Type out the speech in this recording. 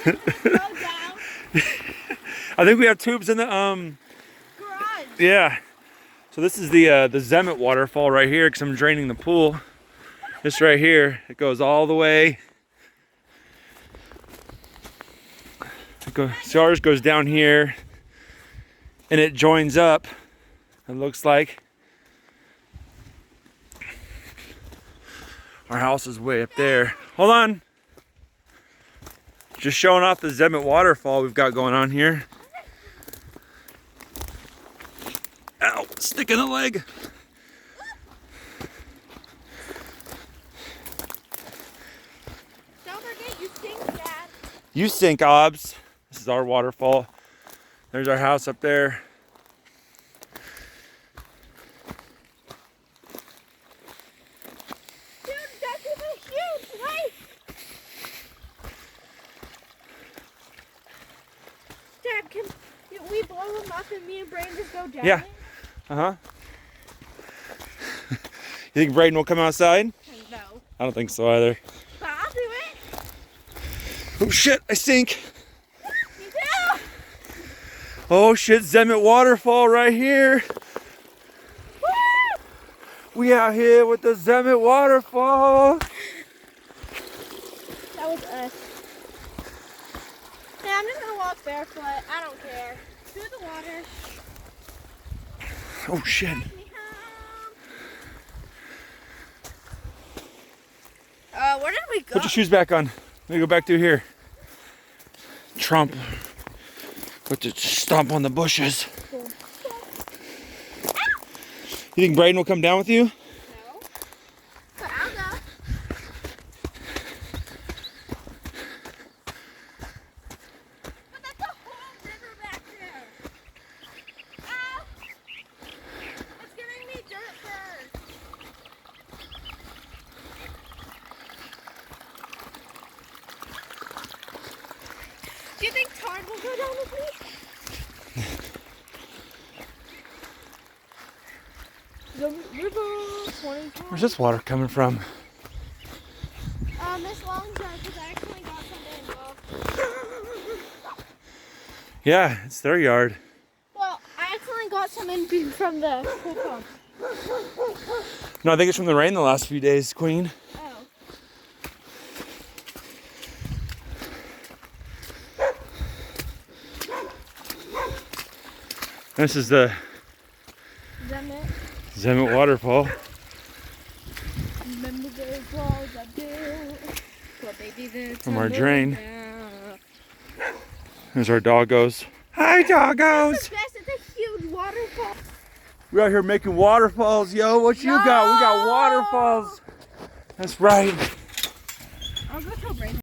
down. I think we have tubes in the Garage. yeah. So this is the Zemet waterfall right here because I'm draining the pool. This right here, it goes all the way. So ours goes down here and it joins up, it looks like. Our house is way up there. Hold on. Just showing off the Zemet waterfall we've got going on here. Ow, stick in the leg. Don't forget you stink, Dad. You sink, Obs. This is our waterfall. There's our house up there. Dude, that is a huge lake. Dad, can we blow him up and me and Brayden just go down Yeah. it? Uh-huh. You think Brayden will come outside? No. I don't think so either. But I'll do it. Oh shit, I sink. Me too. Oh shit, Zemet waterfall right here. Woo! We out here with the Zemet waterfall. That was us. Yeah, I'm just gonna walk barefoot. I don't care. Through the water. Oh shit. Me home. Where did we go? Put your shoes back on. Let me go back through here. Trump. Put the stomp on the bushes. You think Brayden will come down with you? No. But I'll go. But that's a whole river back there. Ow! It's giving me dirt burns. Do you think Tard will go down with me? The river 20. Where's this water coming from? Miss Long John, because I actually got something involved. Yeah, it's their yard. Well, I accidentally got some in from the pool pump. No, I think it's from the rain the last few days, Queen. Oh. This is the Is that it? Zemet waterfall. Remember those walls I built? Well, baby, they're From our tumbling drain. down. There's our doggos. Hi, doggos. It's the best. It's a huge waterfall. We're out here making waterfalls, yo. What you got? We got waterfalls. That's right. I'll go tell Brayden.